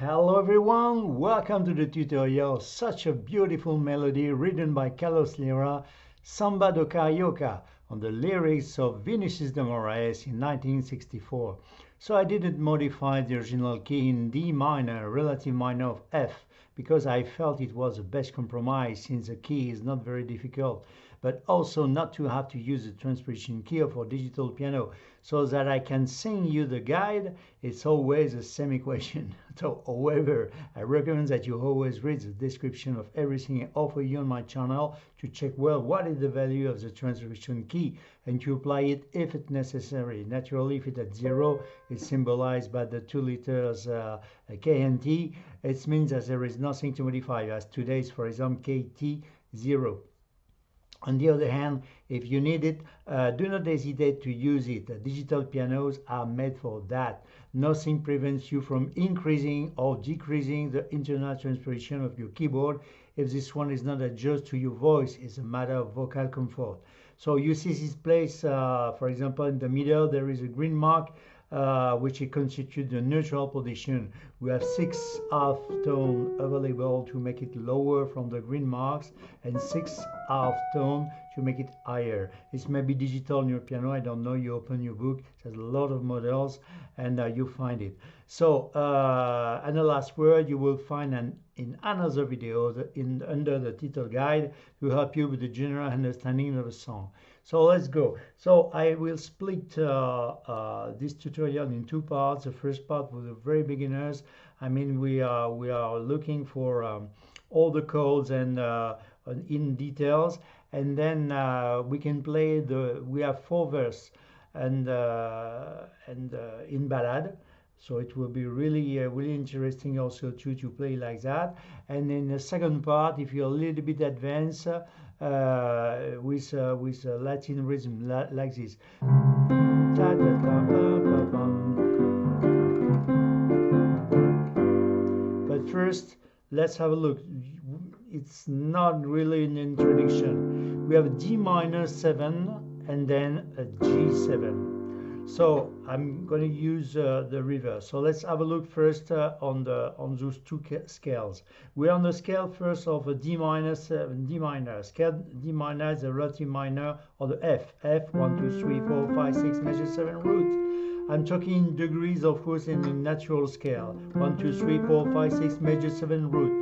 Hello everyone, welcome to the tutorial. Such a beautiful melody written by Carlos Lira, Samba do Carioca, on the lyrics of Vinicius de Moraes in 1964. So I didn't modify the original key in D minor, relative minor of F, because I felt it was the best compromise since the key is not very difficult, but also not to have to use the transposition key for digital piano, so that I can sing you the guide. It's always the same equation. So however, I recommend that you always read the description of everything I offer you on my channel to check well what is the value of the transposition key and to apply it if it's necessary. Naturally, if it's at 0, it's symbolized by the 2 letters K and T. It means that there is nothing to modify, as today's, for example, KT 0. On the other hand, if you need it, do not hesitate to use it. Digital pianos are made for that. Nothing prevents you from increasing or decreasing the internal transposition of your keyboard if this one is not adjusted to your voice. It's a matter of vocal comfort. So you see this place, for example, in the middle, there is a green mark, which constitutes the neutral position. We have 6 half tone available to make it lower from the green marks and 6 half tone to make it higher. It may be digital on your piano, I don't know. You open your book, there's a lot of models, and you find it. So and the last word you will find in another video under the title guide to help you with the general understanding of a song. So let's go. So I will split this tutorial in 2 parts. The first part for the very beginners. I mean, we are looking for all the codes and in details, and then we can play we have 4 verses and in ballad. So it will be really really interesting also to play like that. And in the second part, if you're a little bit advanced, with Latin rhythm like this. But first, let's have a look. It's not really an introduction. We have a D minor 7 and then a G7. So I'm going to use the reverse. So let's have a look first on those 2 scales. We're on the scale first of a D minor 7, D minor. Scale D minor is the relative minor of the F. F 1, 2, 3, 4, 5, 6 major 7 root. I'm talking degrees, of course, in the natural scale. 1, 2, 3, 4, 5, 6 major 7 root.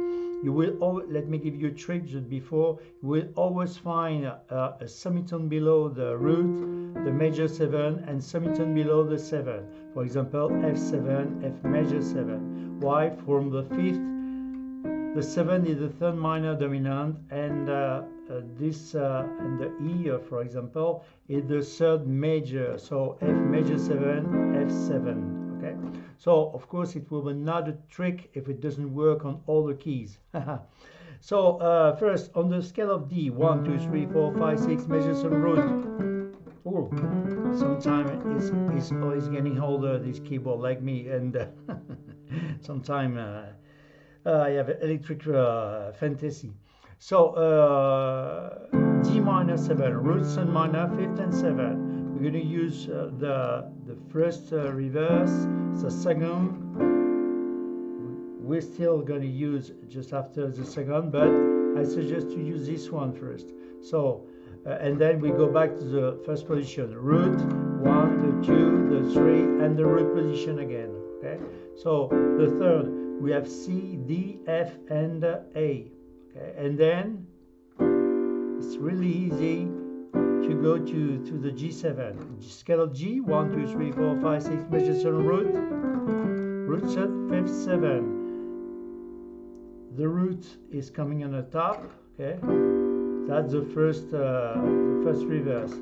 You will always, let me give you a trick just before, you will always find a semitone below the root, the major 7, and semitone below the 7. For example, F7, F major 7. Why? From the 5th, the 7 is the 3rd minor dominant, and this and the E, for example, is the 3rd major. So F major 7, F7. Okay, so of course it will be not a trick if it doesn't work on all the keys. So first on the scale of D, 1, 2, 3, 4, 5, 6 major 7 root. Oh, sometimes it's getting older, this keyboard, like me, and sometimes I have electric fantasy. So D minor 7, root 7 minor, 5th and 7. We're going to use the first reverse, the second. We're still going to use just after the second, but I suggest to use this one first. So and then we go back to the first position, root 1, the 2, the 3, and the root position again. Okay. So the third, we have C, D, F, and A. Okay, and then it's really easy to go to the G7. Scale of G, 1, 2, 3, 4, 5, 6 major 7 root, root 3rd, 5th, 7. The root is coming on the top. Okay, that's the first reverse,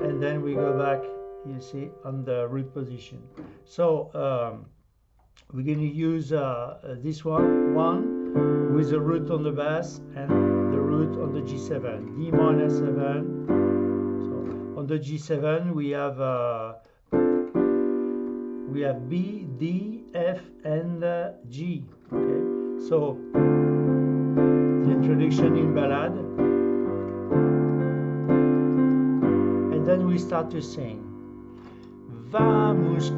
and then we go back, you see, on the root position. So we're going to use this one with the root on the bass and the root on the G7, D minor 7. So on the G7 we have B, D, F, and G. Okay, so the introduction in ballad, and then we start to sing. vamos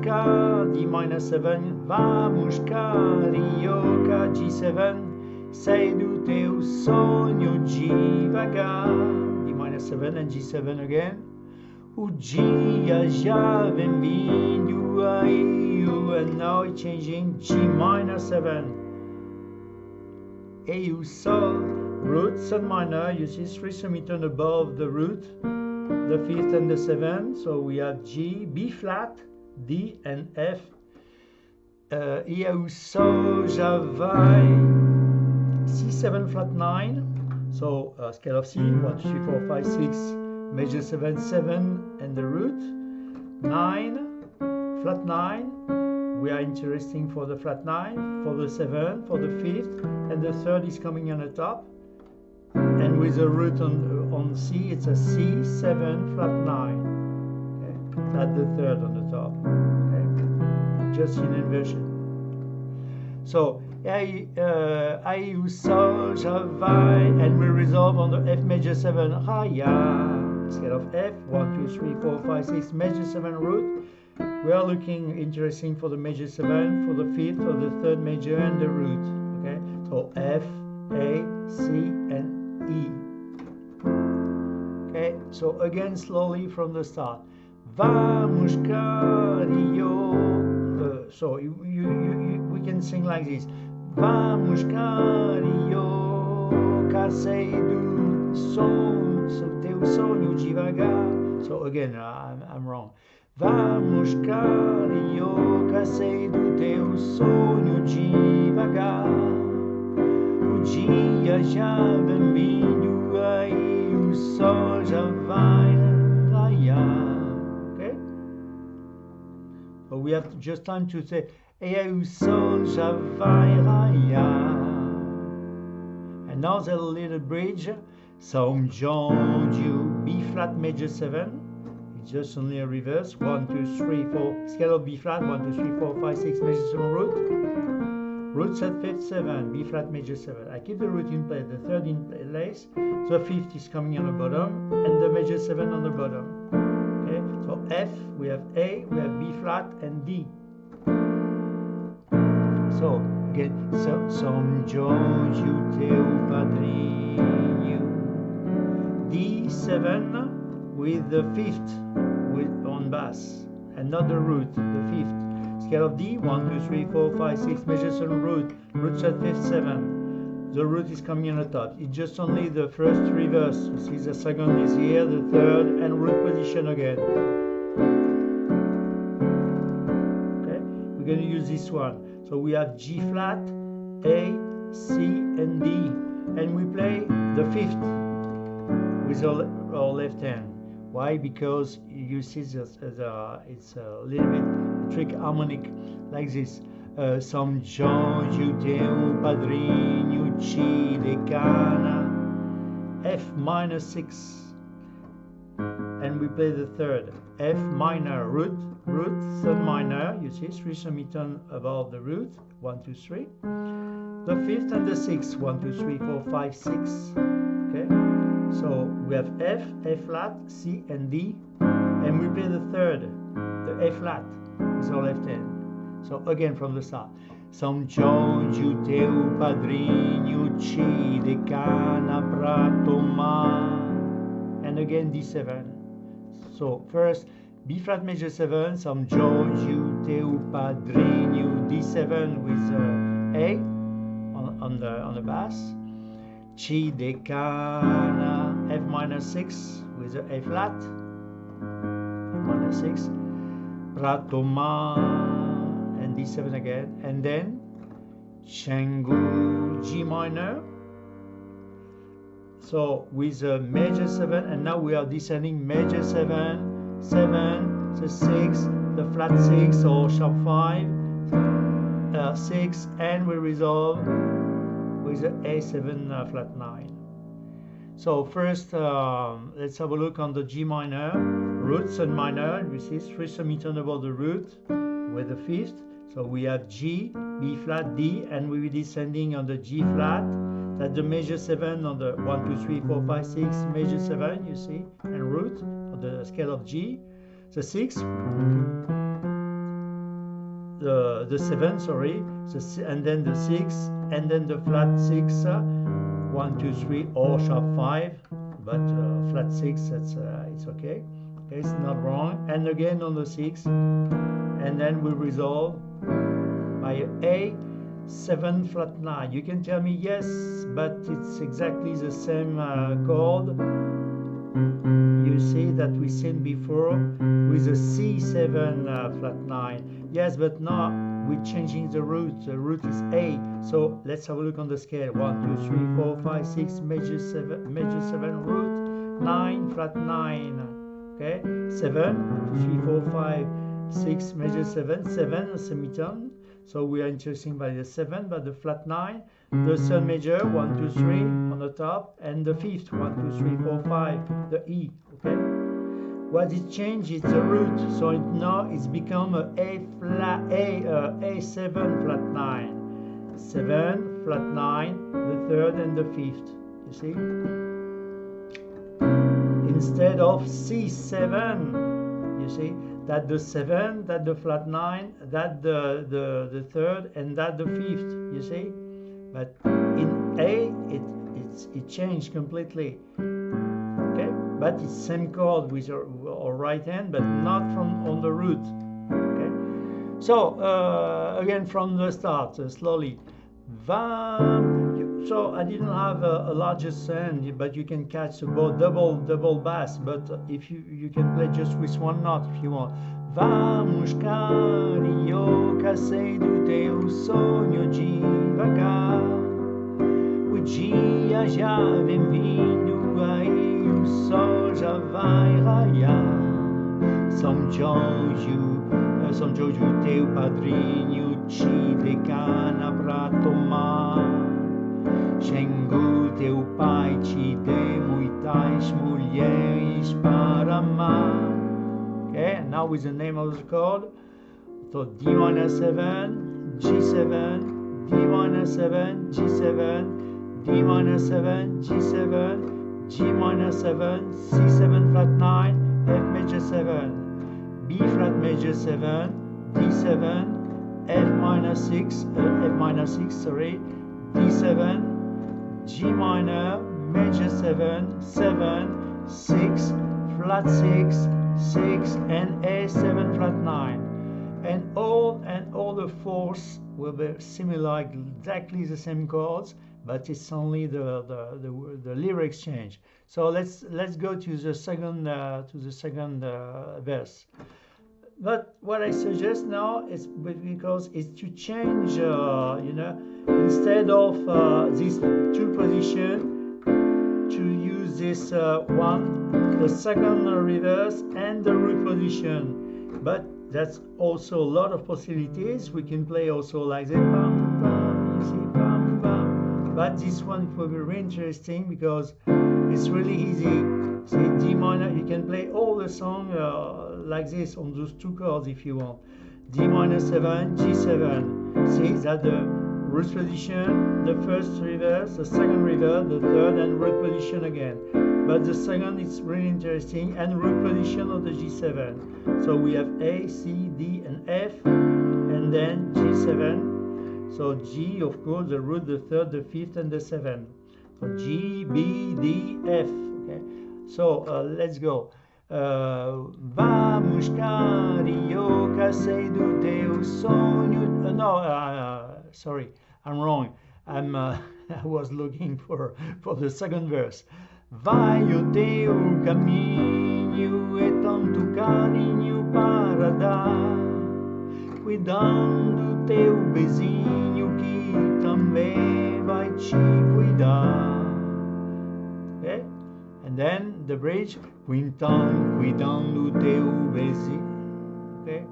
D minor 7, vamos carioca, G7, sei do teu sonho devagar, D minor 7 and G7 again. O dia já vem vindo aí, and now it's changing, G minor 7, A, Sol, root, Sun minor, you see 3 semitone above the root, the 5th and the 7th, so we have G, B flat, D and F. E, Sol já vai, C7 flat 9, so scale of C, 1, 2, 3, 4, 5, 6, major 7, 7 and the root, 9, flat 9, we are interesting for the flat 9, for the 7, for the 5th, and the 3rd is coming on the top, and with a root on C, it's a C7 flat 9, okay? That's the 3rd on the top, okay? Just in inversion. So, I, Sol, já vai, and we resolve on the F major 7, Raya, scale of F, 1, 2, 3, 4, 5, 6, major 7 root. We are looking interesting for the major 7, for the 5th, for the 3rd major, and the root, okay? So, F, A, C, and E. Okay, so again, slowly from the start. Vamos carioca. So we can sing like this. Vamos carioca, sei do teu sonho devagar. So again, I'm wrong. Vamos carioca, sei do teu sonho devagar. O dia já vem vindo aí, o sol já vai raiar. Okay? But we have just time to say, aí o sol já vai raiar. And now the little bridge. São João, B flat major 7. It's just only a reverse. 1, 2, 3, 4. Scale of B flat. 1, 2, 3, 4, 5, 6 major 7 root. Root set 5th 7, B flat major 7. I keep the root in place, the 3rd in place, the 5th is coming on the bottom, and the major 7 on the bottom. Okay, so F, we have A, we have B flat, and D. So again, São Jorge teu padrinho. D7 with the 5th on bass, and not the root, the 5th. Scale of D, 1, 2, 3, 4, 5, 6, major 7 root, root set 5th 7. The root is coming on the top. It's just only the first reverse. You see the 2nd is here, the 3rd, and root position again. Okay, we're going to use this one. So we have G flat, A, C, and D. And we play the 5th with our left hand. Why? Because you see it's a little bit trick harmonic like this. São Jorge teu padrinho te decana, F minor 6, and we play the 3rd, F minor root, third minor, you see 3 semitone above the root, 1, 2, 3, the 5th and the 6th, 1, 2, 3, 4, 5, 6, okay, so we have F, A flat, C and D, and we play the 3rd, the A flat with our left hand. So again from the start. São Jorge teu padrinho te decana pra tomar, and again D7. So first B flat major 7, São Jorge teu padrinho, D7 with A on the bass, te decana, F minor 6 with the A flat, F minor 6, pra tomar, and D7 again, and then Xangu G minor. So with a major 7, and now we are descending major 7, 7, the 6, the flat 6 or sharp 5, 6, and we resolve with the A7 flat 9. So first let's have a look on the G minor, root, sun minor. We see 3 semitone above the root with the 5th. So we have G, B flat, D, and we will be descending on the G flat. That's the major 7 on the 1, 2, 3, 4, 5, 6, major 7, you see, and root on the scale of G. the 6, the 7, sorry, and then the 6, and then the flat 6, 1, 2, 3, or sharp 5, but flat 6, that's it's okay. Okay, it's not wrong. And again on the 6, and then we resolve by A7 flat 9. You can tell me yes, but it's exactly the same chord. You see that we seen before with a C7 flat 9. Yes, but now we're changing the root. The root is A. So let's have a look on the scale. 1, 2, 3, 4, 5, 6, major 7 root, 9 flat 9. Okay, 7, 3, 4, 5, 6, major 7, 7 a semitone. So we are interested by the 7, but the flat 9, the third major 1, 2, 3 on the top, and the fifth 1, 2, 3, 4, 5, the E. Okay, what it changed is the root, so now it's become A7 flat 9, 7 flat 9, the third and the fifth. You see, instead of C7, you see, that the 7, that the flat 9, that the third, and that the fifth, you see. But in A, it changed completely. Okay, but it's same chord with our right hand, but not from on the root. Okay, so again from the start, slowly. So I didn't have a larger sound, but you can catch both double bass. But if you can play just with one note if you want. Vamos carioca, sei do teu sonho devagar. O dia já vem vindo, aí o sol já vai raiar. São Jorge, teu padrinho, te dê cana pra tomar. Xengu, teu pai, te dê muitas mulheres para amar. Okay, now with the name of the chord. So D minor 7, G7, D minor 7, G7, D minor 7, G7, G minor 7, C7 flat 9, F major 7, B flat major 7, D7, F minor 6, sorry, D7, G minor, major 7, 7, 6, flat 6, 6, and A7 flat 9. And all the fours will be similar, exactly the same chords, but it's only the lyrics change. So let's go to the second verse. But what I suggest now is because it's to change, instead of these two positions, to use this one, the second reverse and the root position. But that's also a lot of possibilities. We can play also like that, bam, bam, you see, bam, bam. But this one will be really interesting because it's really easy. See, D minor, you can play all the song like this on those two chords if you want. D minor 7, G7. See that the root position, the first reverse, the second reverse, the third, and root position again. But the second is really interesting, and root position of the G7. So we have A, C, D, and F, and then G7. So G, of course, the root, the third, the fifth, and the seventh. So G, B, D, F. Okay. So let's go. Vamos carioca, sei do teu sonho. Sorry, I'm wrong. I was looking for the second verse. Vai o teu caminho e tanto carinho para dar, cuidando teu bezinho que também vai te cuidar. Okay? And then the bridge, então cuidando teu bezinho, okay?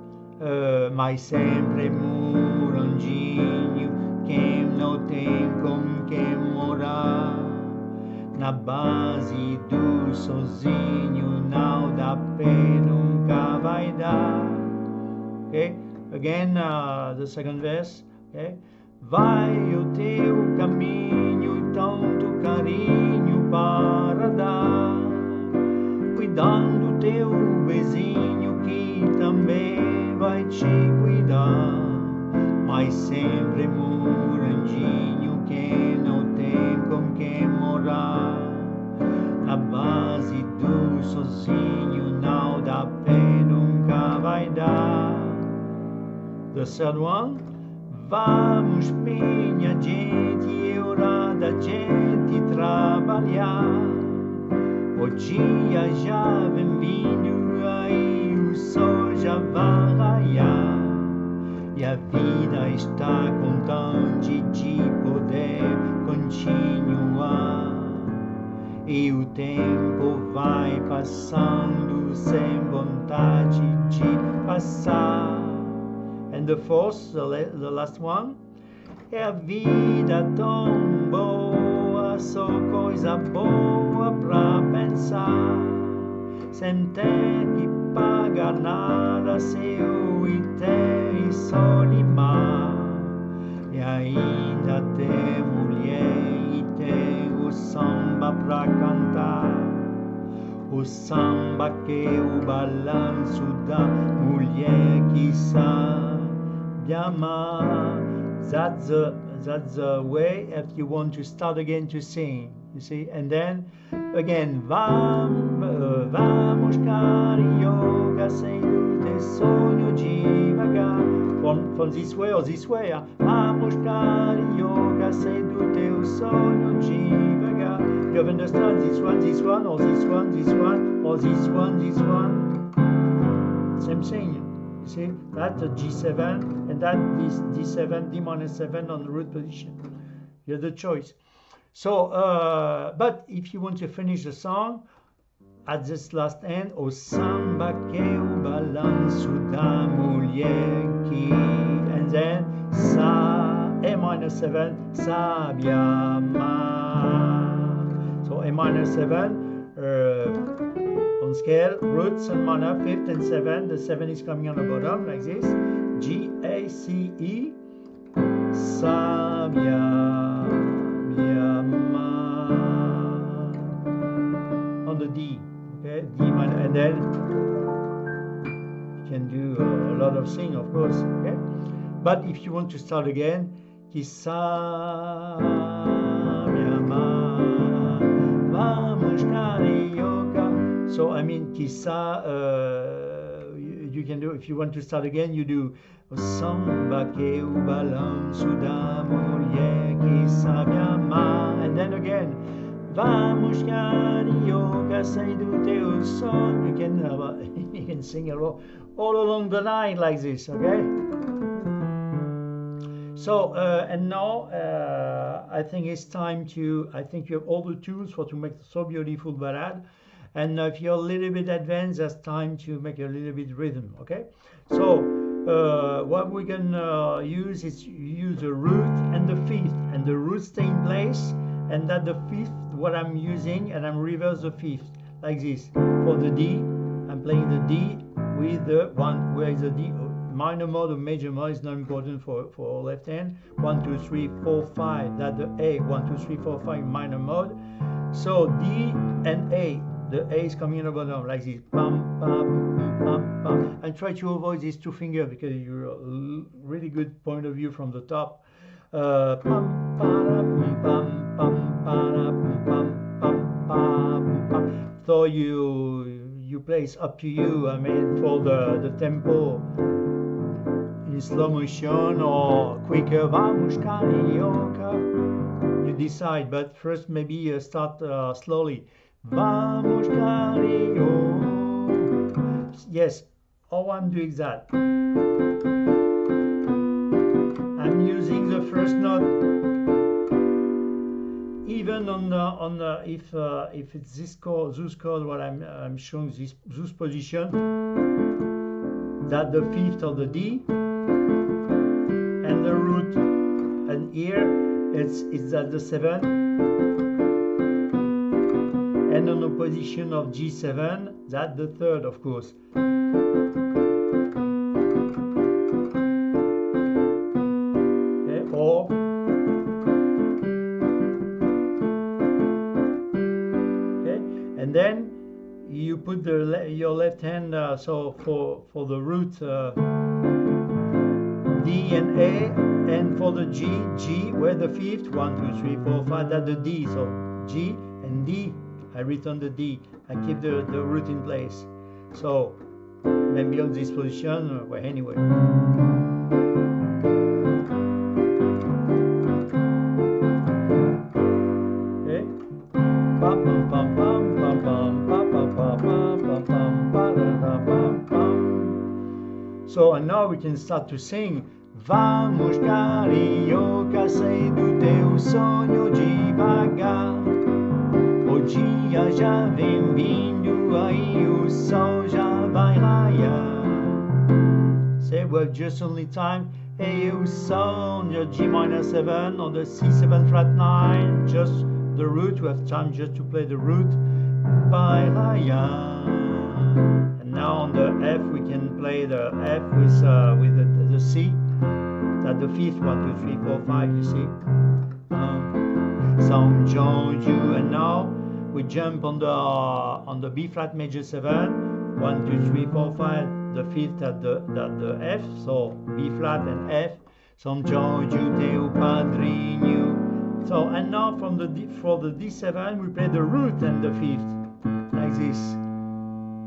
Mas sempre morandinho, quem não tem com quem morar, na base do sozinho, não dá pé, nunca vai dar. Okay, again the second verse. Okay, vai o teu caminho, tanto carinho para dar, cuidando teu bezinho que vai ci guida, mai sempre moranginho que não tem com quem morar. Na base do sozinho não dá pé, nunca vai dar. The third one. Vamos minha gente, é hora da gente trabalhar. O dia já vem vindo, aí o sol já vai raiar. E a vida está contente de poder continuar. E o tempo vai passando sem vontade de passar. And the fourth, the last one. É a vida tão boa, só coisa boa pra pensar. Sem ter que pagar nada, céu e terra e sol e mar. E ainda tem mulher e tem o samba pra cantar. O samba que é o balanço da mulher que sabe amar. That's the way if you want to start again to sing, you see. And then again, vamos carioca, sei do teu sonho devagar. From this way or this way, vamos carioca, sei do teu sonho devagar. You have understand this one, or this one, or this one. Same thing. You see, that's a G7 and that is D7, D minus 7 on the root position. You have the choice. So, but if you want to finish the song at this last end, o samba que o balanço da mulher que, and then sa, A minus 7, sabe amar. So A minus 7. On scale, roots and minor, 5th and 7th. The 7 is coming on the bottom like this. G, A, C, E. Sabia, on the D, okay, D minor, and then you can do a lot of sing, of course, okay. But if you want to start again, vamos carioca. So I mean, you can do, if you want to start again, you do o samba que o balanço da mulher que sabe amar, and then again, vamos carioca, sei do teu sonho. You can sing all along the line like this, okay? So and now I think it's time to, I think you have all the tools for to make so beautiful ballad. And if you're a little bit advanced, it's time to make a little bit rhythm, okay? So what we can use is use the root and the fifth, and the root stay in place, and that the fifth, what I'm using, and I'm reverse the fifth, like this. For the D, I'm playing the D with the one, where is the D? Minor mode or major mode is not important for left hand. 1, 2, 3, 4, 5, that the A, 1, 2, 3, 4, 5, minor mode. So D and A. The A is coming in the bottom like this, pam, pam, pam, pam, and try to avoid these two fingers because you're a really good point of view from the top. Pam, pam, pam, pam, pam, pam, pam, pam. So you play, it's up to you. I mean, for the tempo in slow motion or quicker, vamos carioca. You decide, but first maybe start slowly. Vamos carioca. Yes, how I'm doing that. I'm using the first note. Even on the if it's this chord, what I'm showing this position, that the fifth of the D and the root, and here it's at the 7. And on the position of G7, that's the third, of course. Okay, or okay, and then you put your left hand, so for the root D and A, and for the G, where the fifth, 1, 2, 3, 4, 5, that's the D, so G and D, I return the D, I keep the root in place. So maybe on this position, well, anyway. Okay. Pam pam pam pam pam pam pam pam pam pam pam pam. So and now we can start to sing. Vamos carioca, sei do teu sonho devagar. O dia já vem vindo, aí o sol já vai raiar. Say we have just only time. Hey, o sol on your G minor 7 on the C7 flat 9, just the root. We have time just to play the root. Vai raiar. And now on the F we can play the F with the C. That's the fifth, 1, 2, 3, 4, 5, you see. Some George, and now we jump on the B flat major 7, 1, 2, 3, 4, 5, the fifth at the F, so B flat and F. Some George, teu padrinho. So and now for the D7 we play the root and the fifth, like this.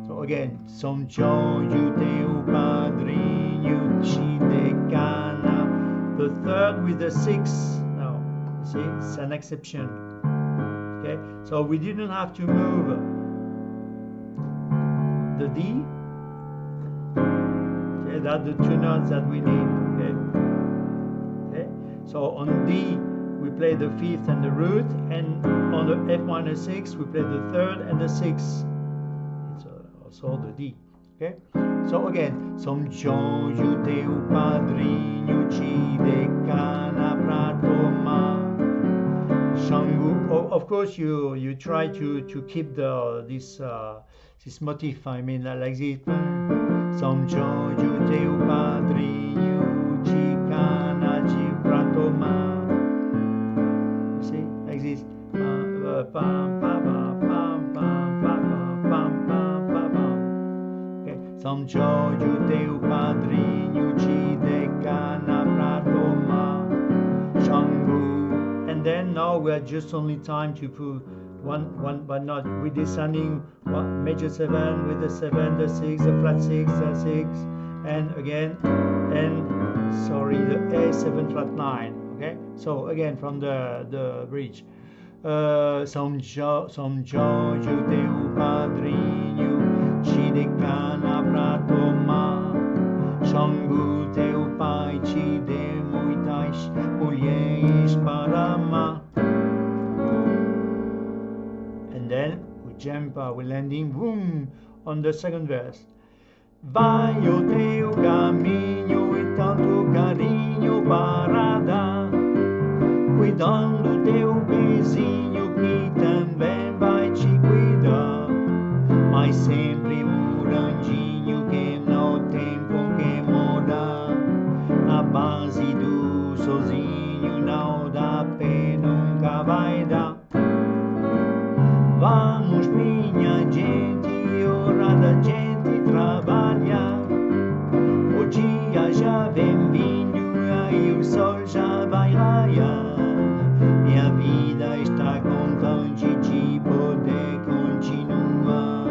So again, some George, teu padrinho, ci decana. The third with the 6. Now, see, it's an exception. Okay, so we didn't have to move the D. Okay, that's the two notes that we need. Okay, okay. So on D we play the fifth and the root, and on the F minor 6 we play the third and the sixth. It's also the D. Okay, so again, some George, teu padrinho, ci decana pra tomar. Shangu. Oh, of course, you try to keep this motif. I mean, like this. Some George, teu padrinho, ci cana pra tomar. You see, like this. Pam pam pam pam pam pam pam pam pam. Okay. Some George, teu padrinho, ci decana pra tomar. Shangu. And then now we are just only time to put one, but not we're descending major 7 with the 7, the 6, the flat 6, the 6, and again, and sorry, the A7 flat 9. Okay, so again from the bridge. Some George, teu padrinho, ci decana pra tomar. Shangu, teu pai, te dê muitas mulheres para amar. And then we jump, we're landing, boom, on the second verse. Vai o teu caminho e tanto carinho para dar, cuidando teu vizinho que também vai te cuidar. Mas sempre morandinho que não tem com quem morar. A base do sozinho não dá pé, nunca vai dar. Vamos, minha gente, hora da gente trabalhar. O dia já vem vindo, aí o sol já vai raiar. Minha vida está contente de poder continuar.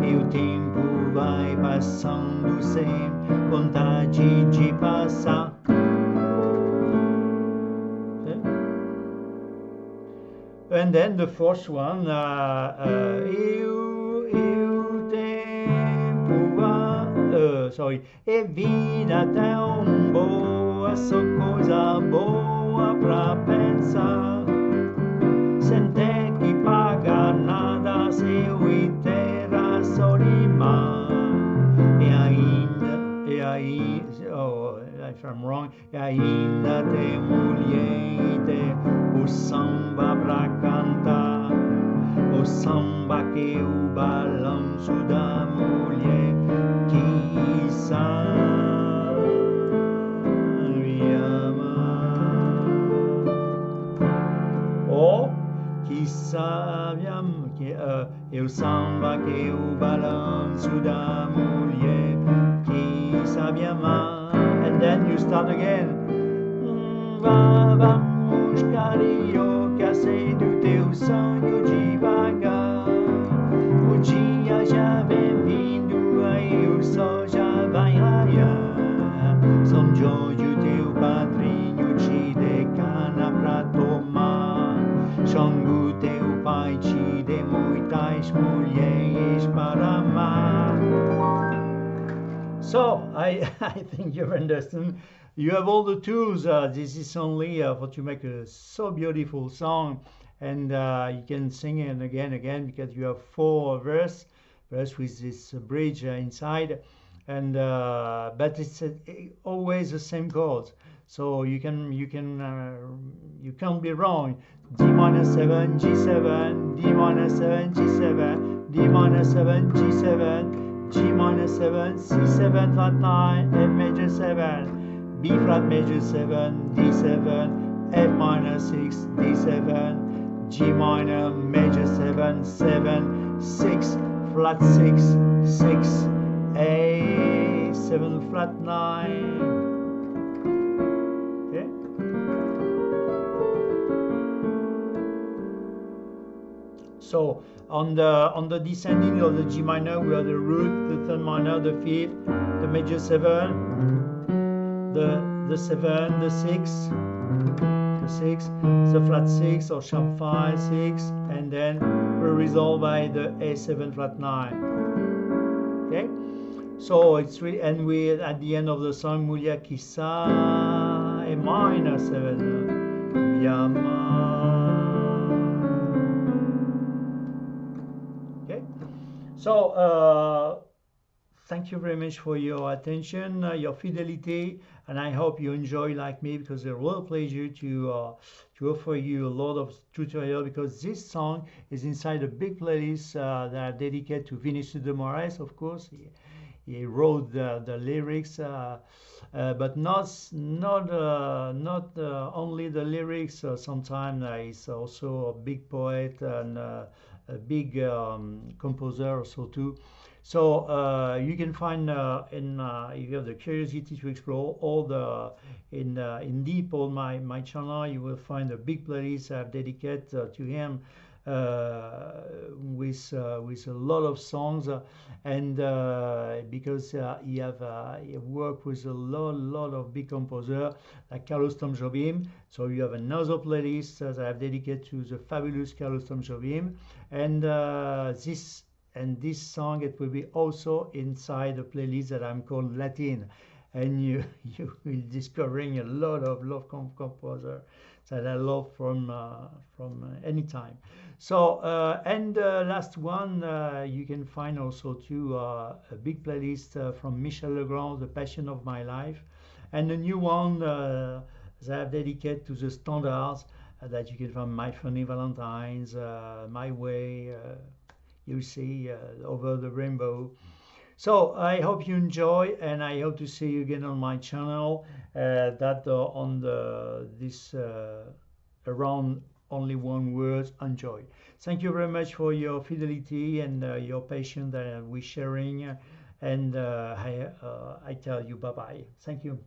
E o tempo vai passando sem vontade de passar. And then the fourth one, e o tempo sorry, e vida tão boa, só coisa boa pra pensar, sem ter que pagar nada, céu e terra, sol e mar, e ainda, oh, if I'm wrong, e ainda tem mulher e tem o samba pra cantar, o samba que é o balanço da mulher que sabe amar, oh, que sabiam que eu samba que o balanço da mulher que sabe amar. And then you start again. Vamos carioca, sei do teu sonho devagar. O dia já vem vindo, aí o sol já vai raiar. São Jorge, o teu padrinho, te dê cana pra tomar. Xangu, teu pai, te dê muitas mulheres para amar. So, I think you understand. You have all the tools. This is only for to make a so beautiful song, and you can sing it again because you have 4 verse with this bridge inside, and but it's always the same chords. So you can't be wrong. D minor 7, G7, D minor 7, G7, D minor 7, G7, G minor 7, C7 flat 9, F major 7, B flat major 7, D7, F minor 6, D7, G minor major 7, 7, 6, flat 6, 6, A, 7 flat 9. Okay? So on the descending of the G minor, we have the root, the third minor, the fifth, the major 7, the 7, the 6, the flat 6 or sharp 5, 6, and then we resolve by the A7 flat 9. Okay, so it's really, and we at the end of the song, Mulia Kisa A minor 7, Yama. Okay, so thank you very much for your attention, your fidelity, and I hope you enjoy like me, because it's a real pleasure to offer you a lot of tutorial, because this song is inside a big playlist that I dedicate to Vinicius de Moraes. Of course, he wrote the lyrics, but not only the lyrics. Sometimes he's also a big poet and a big composer also too. So you can find if you have the curiosity to explore all the in deep on my channel, you will find a big playlist I've dedicated to him with a lot of songs, and because he worked with a lot of big composers like Carlos Tom Jobim. So you have another playlist that I've dedicated to the fabulous Carlos Tom Jobim, and this song, it will be also inside a playlist that I'm called Latin, and you will discovering a lot of composer that I love from any time. So and last one, you can find also too a big playlist from Michel Legrand, The Passion of My Life, and a new one that I've dedicated to the standards that you can find, My Funny Valentines, My Way, you see, Over the Rainbow. So I hope you enjoy, and I hope to see you again on my channel. That on this around only one word, enjoy. Thank you very much for your fidelity and your patience that we're sharing, and I tell you bye bye. Thank you.